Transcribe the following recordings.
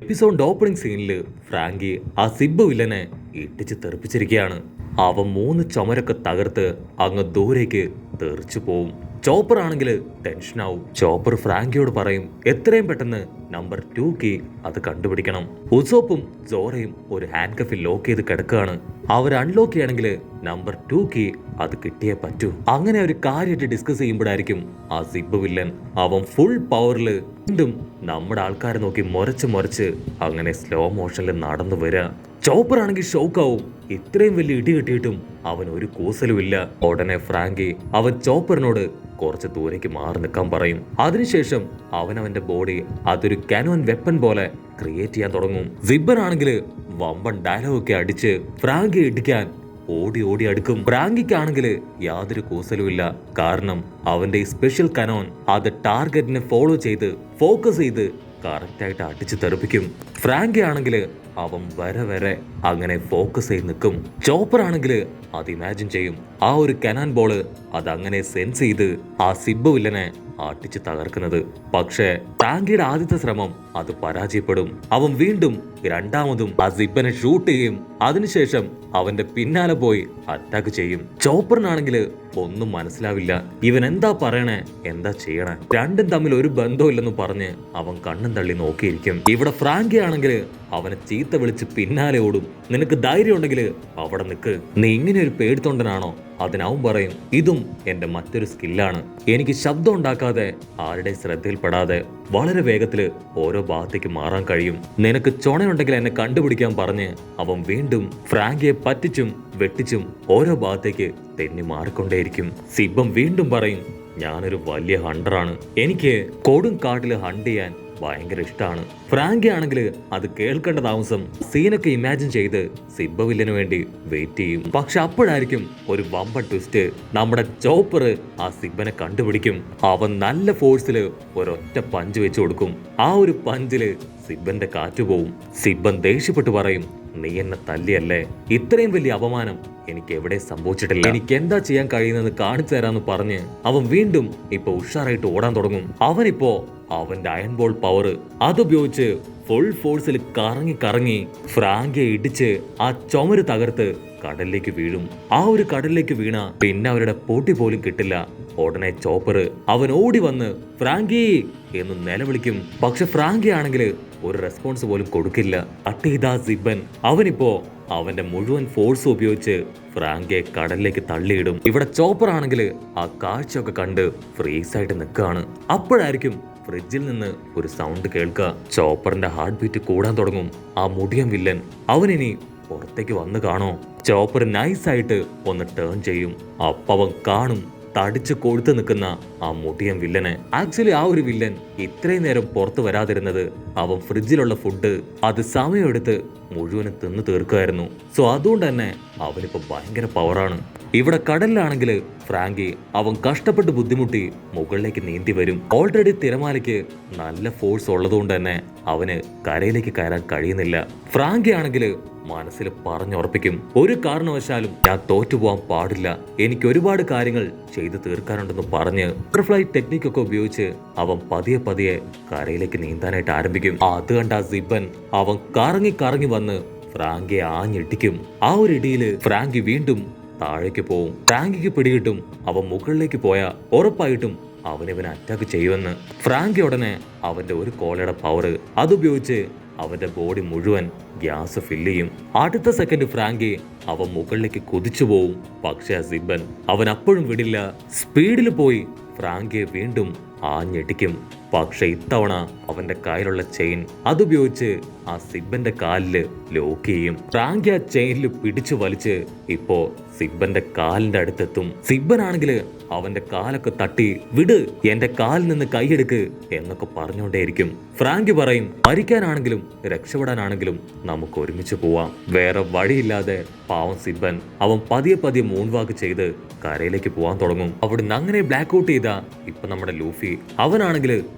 എപ്പിസോഡിന്റെ opening സീനില് Frankie ആ zip വില്ലനെ ഇട്ടിച്ച് തെറിപ്പിച്ചിരിക്കുകയാണ്. അവൻ 3 ചുമരൊക്കെ തകർത്ത് അങ്ങ് ദൂരേക്ക് തെറിച്ചു പോവും. ചോപ്പർ ആണെങ്കിൽ ടെൻഷനാവും. ചോപ്പർ ഫ്രാങ്കിയോട് പറയും എത്രയും പെട്ടെന്ന് നമ്പർ 2 കീ അത് കണ്ടുപിടിക്കണം. ഉസോപ്പും സോറയും ഒരു ഹാൻഡ് കഫിൽ ലോക്ക് ചെയ്ത് കിടക്കുകയാണ്. അവർ അൺലോക്ക് ചെയ്യണമെങ്കിൽ നമ്പർ 2 കീ അത് കിട്ടിയേ പറ്റൂ. അങ്ങനെ ഒരു കാര്യമായിട്ട് ഡിസ്കസ് ചെയ്യുമ്പോഴായിരിക്കും ആ സിബ് വില്ലൻ അവൻ ഫുൾ പവറിൽ വീണ്ടും നമ്മുടെ ആൾക്കാരെ നോക്കി മുരച്ച് അങ്ങനെ സ്ലോ മോഷനിൽ നടന്നു വരിക. ചോപ്പർ ആണെങ്കിൽ ഷോക്കാവും. ഇത്രയും വലിയ ഇടി കിട്ടിയിട്ടും അവൻ ഒരു കൂസലുമില്ല. ഉടനെ ഫ്രാങ്കി അവൻ ചോപ്പറിനോട് കുറച്ച് ദൂരേക്ക് മാറി നിൽക്കാൻ പറയും. അതിനുശേഷം അവന്റെ ബോഡി അതൊരു കാനോൻ വെപ്പൺ പോലെ ക്രിയേറ്റ് ചെയ്യാൻ തുടങ്ങും. സിബൻ ആണെങ്കിൽ വമ്പൻ ഡയലോഗൊക്കെ അടിച്ച് ഫ്രാങ്കി ഇടിക്കാൻ ഓടി അടുക്കും. ഫ്രാങ്കിക്കാണെങ്കിൽ യാതൊരു കൂസലുമില്ല. കാരണം അവന്റെ ഈ സ്പെഷ്യൽ കനോൻ അത് ടാർഗറ്റിനെ ഫോളോ ചെയ്ത് ഫോക്കസ് ചെയ്ത് കറക്റ്റായിട്ട് അടിച്ചു തെറിപ്പിക്കും. ഫ്രാങ്കി ആണെങ്കിൽ അവൻ വരെ അങ്ങനെ ഫോക്കസ് ചെയ്ത് നിൽക്കും. ചോപ്പർ ആണെങ്കിൽ അത് ഇമാജിൻ ചെയ്യും. ആ ഒരു കനാൻ ബോള് അത് അങ്ങനെ സെൻസ് ചെയ്ത് ആ സിബ് വില്ലനെ അടിച്ച് തകർക്കുന്നത്. പക്ഷേ ഫ്രാങ്കിയുടെ ആദ്യത്തെ ശ്രമം അത് പരാജയപ്പെടും. അവൻ വീണ്ടും രണ്ടാമതും ആ സിബനെ ഷൂട്ട് ചെയ്യും. അതിനുശേഷം അവന്റെ പിന്നാലെ പോയി അറ്റാക്ക് ചെയ്യും. ചോപ്പറിനാണെങ്കിൽ ഒന്നും മനസ്സിലാവില്ല. ഇവൻ എന്താ പറയണേ, എന്താ ചെയ്യണേ, രണ്ടും തമ്മിൽ ഒരു ബന്ധമില്ലെന്ന് പറഞ്ഞ് അവൻ കണ്ണും തള്ളി നോക്കിയിരിക്കും. ഇവിടെ ഫ്രാങ്കി ആണെങ്കിൽ അവനെ ചീത്ത വിളിച്ച് പിന്നാലെ ഓടും. നിനക്ക് ധൈര്യം ഉണ്ടെങ്കിൽ അവിടെ നിൽക്ക്, നീ ഇങ്ങനെ ഒരു പേടിത്തൊണ്ടനാണോ? അതിനവൻ പറയും ഇതും എന്റെ മറ്റൊരു സ്കില്ലാണ്. എനിക്ക് ശബ്ദം ഉണ്ടാക്കാതെ ആരുടെ ശ്രദ്ധയിൽപ്പെടാതെ വളരെ വേഗത്തില് ഓരോ ഭാഗത്തേക്ക് മാറാൻ കഴിയും. നിനക്ക് ചൊണയുണ്ടെങ്കിൽ എന്നെ കണ്ടുപിടിക്കാൻ പറഞ്ഞ് അവൻ വീണ്ടും ഫ്രാങ്കിയെ പറ്റിച്ചും വെട്ടിച്ചും ഓരോ ഭാഗത്തേക്ക് തെന്നി മാറിക്കൊണ്ടേയിരിക്കും. സിബം വീണ്ടും പറയും ഞാനൊരു വലിയ ഹണ്ടറാണ്, എനിക്ക് കൊടും കാട്ടില് ഹണ്ട് ചെയ്യാൻ ഭയങ്കര ഇഷ്ടമാണ്. ഫ്രാങ്കി ആണെങ്കിൽ അത് കേൾക്കേണ്ട താമസം സീനൊക്കെ ഇമാജിൻ ചെയ്ത് സിബ വില്ലന് വേണ്ടി വെയിറ്റ് ചെയ്യും. പക്ഷെ അപ്പോഴായിരിക്കും ഒരു വമ്പ ട്വിസ്റ്റ്. നമ്മുടെ ചോപ്പർ ആ സിബനെ കണ്ടുപിടിക്കും. അവൻ നല്ല ഫോഴ്സില് ഒരൊറ്റ പഞ്ച് വെച്ച് കൊടുക്കും. ആ ഒരു പഞ്ചില് സിബന്റെ കാറ്റ് പോവും. സിബൻ ദേഷ്യപ്പെട്ട് പറയും നീ എന്നെ തല്ലിയല്ലേ, ഇത്രയും വലിയ അപമാനം എനിക്ക് എവിടെ സംഭവിച്ചിട്ടില്ല, എനിക്ക് എന്താ ചെയ്യാൻ കഴിയുന്നെന്ന് കാണിച്ചു തരാന്ന് പറഞ്ഞ് അവൻ വീണ്ടും ഇപ്പൊ ഉഷാറായിട്ട് ഓടാൻ തുടങ്ങും. അവനിപ്പോ അവന്റെ അയൺ ബോൾ പവർ അതുപയോഗിച്ച് ഫുൾ ഫോഴ്സിൽ കറങ്ങി ഫ്രാങ്കിയെ ഇടിച്ച് ആ ചുമര് തകർത്ത് കടലിലേക്ക് വീഴും. ആ ഒരു കടലിലേക്ക് വീണ പിന്നെ അവരുടെ പൊടി പോലും കിട്ടില്ല. ഉടനെ ചോപ്പർ അവൻ ഓടി വന്ന് ഫ്രാങ്കി എന്ന് നിലവിളിക്കും. പക്ഷെ ഫ്രാങ്കി ആണെങ്കിൽ ഒരു റെസ്പോൺസ് പോലും കൊടുക്കില്ല. അട്ടീദാ സിബൻ അവനിപ്പോ അവന്റെ മുഴുവൻ ഫോഴ്സ് ഉപയോഗിച്ച് ഫ്രാങ്കിയെ കടലിലേക്ക് തള്ളിയിടും. ഇവിടെ ചോപ്പർ ആണെങ്കിൽ ആ കാഴ്ചയൊക്കെ കണ്ട് ഫ്രീസായിട്ട് നിൽക്കുകയാണ്. അപ്പോഴായിരിക്കും ഫ്രിഡ്ജിൽ നിന്ന് ഒരു സൗണ്ട് കേൾക്കുക. ചോപ്പറിന്റെ ഹാർട്ട് ബീറ്റ് കൂടാൻ തുടങ്ങും. ആ മുടിയൻ വില്ലൻ അവനിനി പുറത്തേക്ക് വന്ന് കാണോ? ചോപ്പർ നൈസായിട്ട് ഒന്ന് ടേൺ ചെയ്യും. അപ്പവൻ കാണും തടിച്ച് കൊഴുത്ത് നിൽക്കുന്ന ആ മുടിയൻ വില്ലനെ. ആക്ച്വലി ആ ഒരു വില്ലൻ ഇത്രയും നേരം പുറത്തു വരാതിരുന്നത് അവൻ ഫ്രിഡ്ജിലുള്ള ഫുഡ് അത് സമയമെടുത്ത് മുഴുവനും തിന്നു തീർക്കുമായിരുന്നു. സോ അതുകൊണ്ട് തന്നെ അവനിപ്പോ ഭയങ്കര പവറാണ്. ഇവിടെ കടലിലാണെങ്കിൽ ഫ്രാങ്കി അവൻ കഷ്ടപ്പെട്ട് ബുദ്ധിമുട്ടി മുകളിലേക്ക് നീന്തി വരും. ഓൾറെഡി തിരമാലയ്ക്ക് നല്ല ഫോഴ്സ് ഉള്ളതുകൊണ്ട് തന്നെ അവന് കരയിലേക്ക് കയറാൻ കഴിയുന്നില്ല. ഫ്രാങ്കി ആണെങ്കിൽ മനസ്സിൽ പറഞ്ഞുറപ്പിക്കും ഒരു കാരണവശാലും ഞാൻ തോറ്റുപോകാൻ പാടില്ല, എനിക്ക് ഒരുപാട് കാര്യങ്ങൾ ചെയ്തു തീർക്കാനുണ്ടെന്ന് പറഞ്ഞ് ബട്ടർഫ്ലൈ ടെക്നിക്കൊക്കെ ഉപയോഗിച്ച് അവൻ പതിയെ കരയിലേക്ക് നീന്താനായിട്ട് ആരംഭിക്കും. അത് കണ്ട സിബൻ അവൻ കറങ്ങി വന്ന് ഫ്രാങ്കിയെ ആഞ്ഞിടിക്കും. ആ ഒരു ഇടിയില് ഫ്രാങ്കി വീണ്ടും താഴേക്ക് പോവും. ഫ്രാങ്കിക്ക് പിടികിട്ടും അവൻ മുകളിലേക്ക് പോയാൽ ഉറപ്പായിട്ടും അവനിവനെ അറ്റാക്ക് ചെയ്യുമെന്ന്. ഫ്രാങ്കി ഉടനെ അവന്റെ ഒരു കോളയുടെ പവർ അതുപയോഗിച്ച് അവന്റെ ബോഡി മുഴുവൻ ഗ്യാസ് ഫില്ല് ചെയ്യും. അടുത്ത സെക്കൻഡ് ഫ്രാങ്കി അവൻ മുകളിലേക്ക് കുതിച്ചു പോവും. പക്ഷേ സിബൻ അവൻ അപ്പോഴും വിടില്ല. സ്പീഡിൽ പോയി ഫ്രാങ്കിയെ വീണ്ടും ആഞ്ഞടിക്കും. പക്ഷെ ഇത്തവണ അവന്റെ കയ്യിലുള്ള ചെയിൻ അതുപയോഗിച്ച് ആ സിബന്റെ കാലില് ലോക്ക് ചെയ്യും. ഫ്രാങ്കി ആ ചെയിനിൽ പിടിച്ചു വലിച്ച് ഇപ്പോ സിബന്റെ കാലിന്റെ അടുത്തെത്തും. സിബനാണെങ്കിൽ അവന്റെ കാലൊക്കെ തട്ടി വിട്, എന്റെ കാലിൽ നിന്ന് കൈയെടുക്ക് എന്നൊക്കെ പറഞ്ഞുകൊണ്ടേയിരിക്കും. ഫ്രാങ്കി പറയും മരിക്കാനാണെങ്കിലും രക്ഷപ്പെടാനാണെങ്കിലും നമുക്ക് ഒരുമിച്ച് പോവാം. വേറെ വഴിയില്ലാതെ പാവം സിബൻ അവൻ പതിയെ മൂൺ വാക്ക് ചെയ്ത് കരയിലേക്ക് പോവാൻ തുടങ്ങും. അവിടുന്ന് അങ്ങനെ ബ്ലാക്ക് ഔട്ട് ചെയ്ത ഇപ്പൊ നമ്മുടെ ലൂഫി അവനാണെങ്കിൽ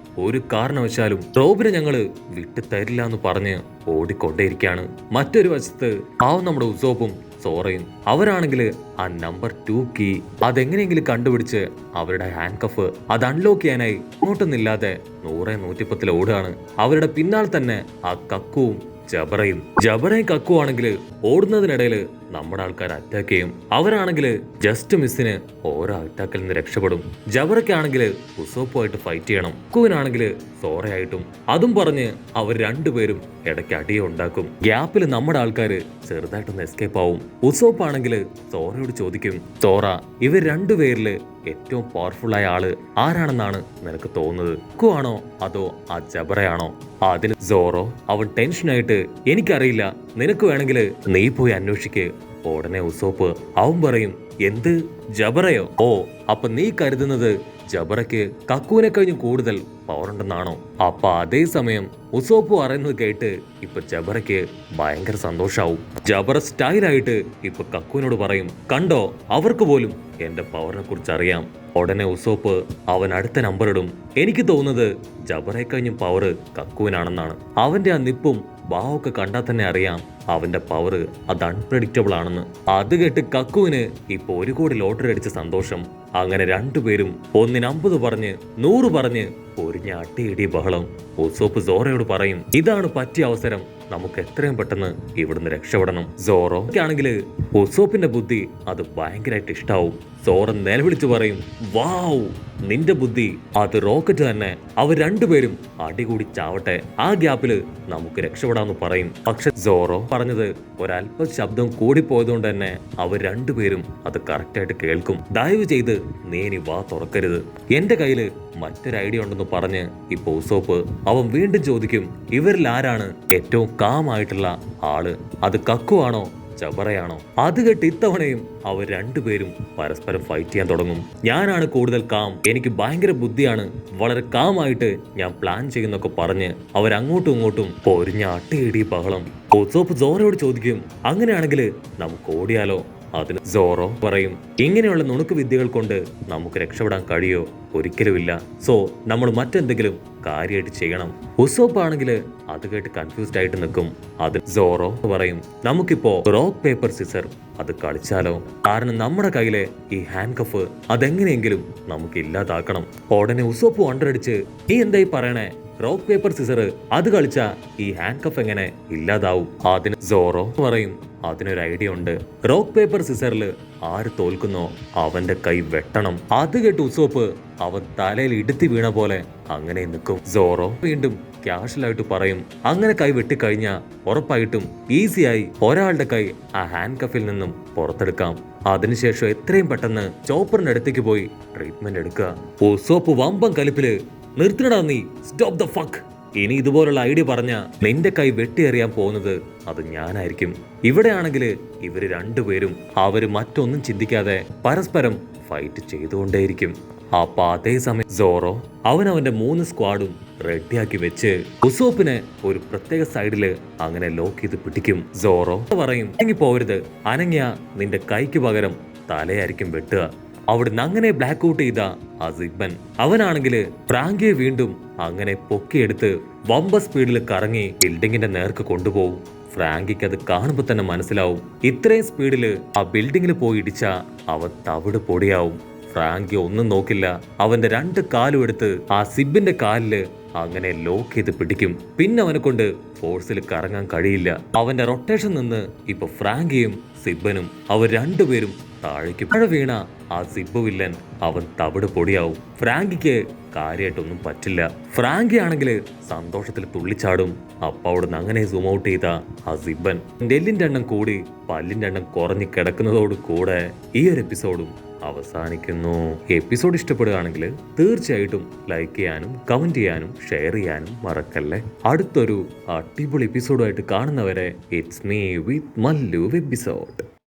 ഒരു കാരണവശാലും റോബിനെ ഞങ്ങള് വിട്ടു തരില്ല എന്ന് പറഞ്ഞ് ഓടിക്കൊണ്ടേയിരിക്കാണ്. മറ്റൊരു വശത്ത് പാവം നമ്മുടെ ഉസോപ്പും സോറയും. അവരാണെങ്കിൽ ആ നമ്പർ 2 കീ അതെങ്ങനെയെങ്കിലും കണ്ടുപിടിച്ച് അവരുടെ ഹാൻഡ് കഫ് അത് അൺലോക്ക് ചെയ്യാനായി ഇങ്ങോട്ടൊന്നില്ലാതെ 100-110 ഓടുകയാണ്. അവരുടെ പിന്നാലെ തന്നെ ആ കക്കുവും ജബറയും കക്കുവാണെങ്കിൽ ഓടുന്നതിനിടയിൽ നമ്മുടെ ആൾക്കാർ അറ്റാക്ക് ചെയ്യും. അവരാണെങ്കിൽ ജസ്റ്റ് മിസ്സിന് ഓരോ അറ്റാക്കിൽ നിന്ന് രക്ഷപ്പെടും. ജബറയ്ക്കാണെങ്കിൽ ഉസോപ്പുമായിട്ട് ഫൈറ്റ് ചെയ്യണം. കക്കുവിനാണെങ്കിൽ സോറയായിട്ടും. അതും പറഞ്ഞ് അവർ രണ്ടുപേരും ഇടയ്ക്ക് അടിയുണ്ടാക്കും. ഗ്യാപ്പിൽ നമ്മുടെ ആൾക്കാര് ചെറുതായിട്ടൊന്ന് എസ്കേപ്പ് ആവും. ഉസോപ്പ് ആണെങ്കിൽ സോറയോട് ചോദിക്കും, സോറ, ഇവർ രണ്ടുപേരില് ഏറ്റവും പവർഫുൾ ആയ ആള് ആരാണെന്നാണ് നിനക്ക് തോന്നുന്നത്? കക്കു ആണോ അതോ ആ ജബറയാണോ? അതിന് സോറോ അവൻ ടെൻഷനായിട്ട്, എനിക്കറിയില്ല, നിനക്ക് വേണമെങ്കിൽ നീ പോയി അന്വേഷിക്ക്. ഉടനെ ഉസോപ്പ് അവൻ പറയും, എന്ത്, ജബറയോ? ഓ, അപ്പൊ നീ കരുതുന്നത് ജബറയ്ക്ക് കക്കുവിനെ കഴിഞ്ഞും കൂടുതൽ പവർ ഉണ്ടെന്നാണോ? അപ്പൊ അതേ സമയം ഉസോപ്പ് പറയുന്നത് കേട്ട് ഇപ്പൊ ജബറയ്ക്ക് ഭയങ്കര സന്തോഷാവും. ജബറ സ്റ്റൈലായിട്ട് ഇപ്പൊ കക്കുവിനോട് പറയും, കണ്ടോ, അവർക്ക് പോലും എന്റെ പവറിനെ കുറിച്ച് അറിയാം. ഉടനെ ഉസോപ്പ് അവൻ അടുത്ത നമ്പർ ഇടും. എനിക്ക് തോന്നുന്നത് ജബറെ കഴിഞ്ഞും പവർ കക്കുവിനാണെന്നാണ്. അവന്റെ ആ നിപ്പും ഭാവമൊക്കെ കണ്ടാൽ തന്നെ അറിയാം അവന്റെ പവർ അത് അൺപ്രഡിക്റ്റബിൾ ആണെന്ന്. അത് കേട്ട് കക്കുവിന് ഇപ്പൊ 1 കോടി ലോട്ടറി അടിച്ച സന്തോഷം. അങ്ങനെ രണ്ടുപേരും 150 പറഞ്ഞ് 100 പറഞ്ഞ് പൊരിഞ്ഞ അട്ടിയിടി ബഹളം. ഉസോപ്പ് സോറയോട് പറയും, ഇതാണ് പറ്റിയ അവസരം, നമുക്ക് എത്രയും പെട്ടെന്ന് ഇവിടുന്ന് രക്ഷപ്പെടണം. സോറോക്കാണെങ്കിൽ ഉസോപ്പിന്റെ ബുദ്ധി അത് ഭയങ്കരമായിട്ട് ഇഷ്ടാവും. സോറ നിലവിളിച്ചു പറയും, വാവ്, നിന്റെ ബുദ്ധി അത് റോക്കറ്റ് തന്നെ. അവർ രണ്ടുപേരും അടികൂടി ചാവട്ടെ, ആ ഗ്യാപ്പില് നമുക്ക് രക്ഷപ്പെടാന്ന് പറയും. പക്ഷെ സോറോ പറഞ്ഞത് ഒരല്പ ശബ്ദം കൂടിപ്പോയതുകൊണ്ട് തന്നെ അവർ രണ്ടുപേരും അത് കറക്റ്റായിട്ട് കേൾക്കും. ദയവ് ചെയ്ത് നീ ഇനി വാ തുറക്കരുത്, എന്റെ കയ്യില് മറ്റൊരു ഐഡിയ ഉണ്ടെന്ന് പറഞ്ഞ് ഇപ്പൊ ഉസോപ്പ് അവൻ വീണ്ടും ചോദിക്കും, ഇവരിൽ ആരാണ് ഏറ്റവും കാമായിട്ടുള്ള ആള്? അത് കക്കു ആണോ ജബറയാണോ? അത് കേട്ട് ഇത്തവണയും അവർ രണ്ടുപേരും പരസ്പരം ഫൈറ്റ് ചെയ്യാൻ തുടങ്ങും. ഞാനാണ് കൂടുതൽ കാം, എനിക്ക് ഭയങ്കര ബുദ്ധിയാണ്, വളരെ കാമായിട്ട് ഞാൻ പ്ലാൻ ചെയ്യുന്നൊക്കെ പറഞ്ഞ് അവരങ്ങോട്ടും ഇങ്ങോട്ടും പൊരിഞ്ഞ അട്ടയിടി ബഹളം. ഉസോപ്പ് സോറയോട് ചോദിക്കും, അങ്ങനെയാണെങ്കിൽ നമുക്ക് ഓടിയാലോ? അതിന് സോറോ പറയും, ഇങ്ങനെയുള്ള നുണുക്ക് വിദ്യകൾ കൊണ്ട് നമുക്ക് രക്ഷപ്പെടാൻ കഴിയോ? ഒരിക്കലുമില്ല. സോ നമ്മൾ മറ്റെന്തെങ്കിലും കാര്യമായിട്ട് ചെയ്യണം. ഉസോപ്പ് ആണെങ്കിൽ അത് കേട്ട് കൺഫ്യൂസ്ഡ് ആയിട്ട് നിൽക്കും. അത് സോറോ പറയും, നമുക്കിപ്പോ റോക്ക് പേപ്പർ സിസർ അത് കളിച്ചാലോ? കാരണം നമ്മുടെ കയ്യിലെ ഈ ഹാൻഡ് കഫ് അതെങ്ങനെയെങ്കിലും നമുക്ക് ഇല്ലാതാക്കണം. ഉടനെ ഉസോപ്പ് വണ്ടടിച്ച്, നീ എന്തായി പറയണേ? റോക്ക് പേപ്പർ സിസർ അത് കളിച്ച ഈ ഹാൻഡ് കഫ് എങ്ങനെ ഇല്ലാതാവും? അതിന് സോറോ പറയും, അതിനൊരു ഐഡിയ ഉണ്ട്. റോക്ക് പേപ്പർ സിസറിൽ ആര് തോൽക്കുന്നോ അവന്റെ കൈ വെട്ടണം. അത് കേട്ട് ഉസോപ്പ് അവൻ തലയിൽ ഇടുത്തി വീണ പോലെ അങ്ങനെ നിൽക്കും. സോറോ വീണ്ടും ക്യാഷ്വലായിട്ട് പറയും, അങ്ങനെ കൈ വെട്ടിക്കഴിഞ്ഞാൽ ഉറപ്പായിട്ടും ഈസിയായി ഒരാളുടെ കൈ ആ ഹാൻഡ് കഫിൽ നിന്നും പുറത്തെടുക്കാം. അതിനുശേഷം എത്രയും പെട്ടെന്ന് ചോപ്പറിന്റെ അടുത്തേക്ക് പോയി ട്രീറ്റ്മെന്റ് എടുക്കുക. ഉസോപ്പ് വമ്പം കലിപ്പില്, നിർത്തണടാ നീ, സ്റ്റോപ്പ് ദ ഫക്ക്. ഇനി ഇതുപോലുള്ള ഐഡിയ പറഞ്ഞ നിന്റെ കൈ വെട്ടിയെറിയാൻ പോകുന്നത് അത് ഞാനായിരിക്കും. ഇവിടെയാണെങ്കിൽ ഇവര് രണ്ടുപേരും അവര് മറ്റൊന്നും ചിന്തിക്കാതെ പരസ്പരം ഫൈറ്റ് ചെയ്തുകൊണ്ടേയിരിക്കും. അപ്പൊ അതേസമയം സോറോ അവനവന്റെ 3 സ്ക്വാഡും റെഡിയാക്കി വെച്ച് ഉസോപ്പിനെ ഒരു പ്രത്യേക സൈഡില് അങ്ങനെ ലോക്ക് ചെയ്ത് പിടിക്കും. സോറോ പറയും, അനങ്ങി പോകരുത്, അനങ്ങിയ നിന്റെ കൈക്ക് പകരം തലയായിരിക്കും വെട്ടുക. അവിടുന്ന് അങ്ങനെ ബ്ലാക്ക് ഔട്ട് ചെയ്ത ആ സിഗ്ബൻ അവനാണെങ്കിൽ ഫ്രാങ്കിയെ വീണ്ടും അങ്ങനെ പൊക്കിയെടുത്ത് വമ്പ സ്പീഡിൽ കറങ്ങി ബിൽഡിങ്ങിന്റെ നേർക്ക് കൊണ്ടുപോകും. ഫ്രാങ്കിക്ക് അത് കാണുമ്പോൾ തന്നെ മനസ്സിലാവും, ഇത്രയും സ്പീഡില് ആ ബിൽഡിങ്ങിൽ പോയി ഇടിച്ച അവൻ തവിട് പൊടിയാവും. ഫ്രാങ്കി ഒന്നും നോക്കില്ല, അവന്റെ 2 കാലും എടുത്ത് ആ സിബിന്റെ കാലില് അങ്ങനെ ലോക്ക് ചെയ്ത് പിടിക്കും. പിന്നെ അവനെ കൊണ്ട് ഫോഴ്സിൽ കറങ്ങാൻ കഴിയില്ല. അവന്റെ റൊട്ടേഷൻ നിന്ന് ഇപ്പൊ ഫ്രാങ്കിയും സിബനും അവർ രണ്ടുപേരും താഴേക്ക് വീണ ആ സിബ് വില്ലൻ അവൻ തവിട് പൊടിയാവും. ഫ്രാങ്കിക്ക് കാര്യമായിട്ടൊന്നും പറ്റില്ല. ഫ്രാങ്കി ആണെങ്കിൽ സന്തോഷത്തിൽ തുള്ളിച്ചാടും. അപ്പൊ അവിടുന്ന് അങ്ങനെ സൂം ഔട്ട് ചെയ്ത ആ സിബൻ നെല്ലിന്റെ എണ്ണം കൂടി പല്ലിന്റെ എണ്ണം കുറഞ്ഞു കിടക്കുന്നതോട് കൂടെ ഈ ഒരു എപ്പിസോഡും അവസാനിക്കുന്നു. എപ്പിസോഡ് ഇഷ്ടപ്പെടുകയാണെങ്കിൽ തീർച്ചയായിട്ടും ലൈക്ക് ചെയ്യാനും കമന്റ് ചെയ്യാനും ഷെയർ ചെയ്യാനും മറക്കല്ലേ. അടുത്തൊരു അടിപൊളി എപ്പിസോഡുമായിട്ട് കാണുന്നവരെ it's me with Mallu episode.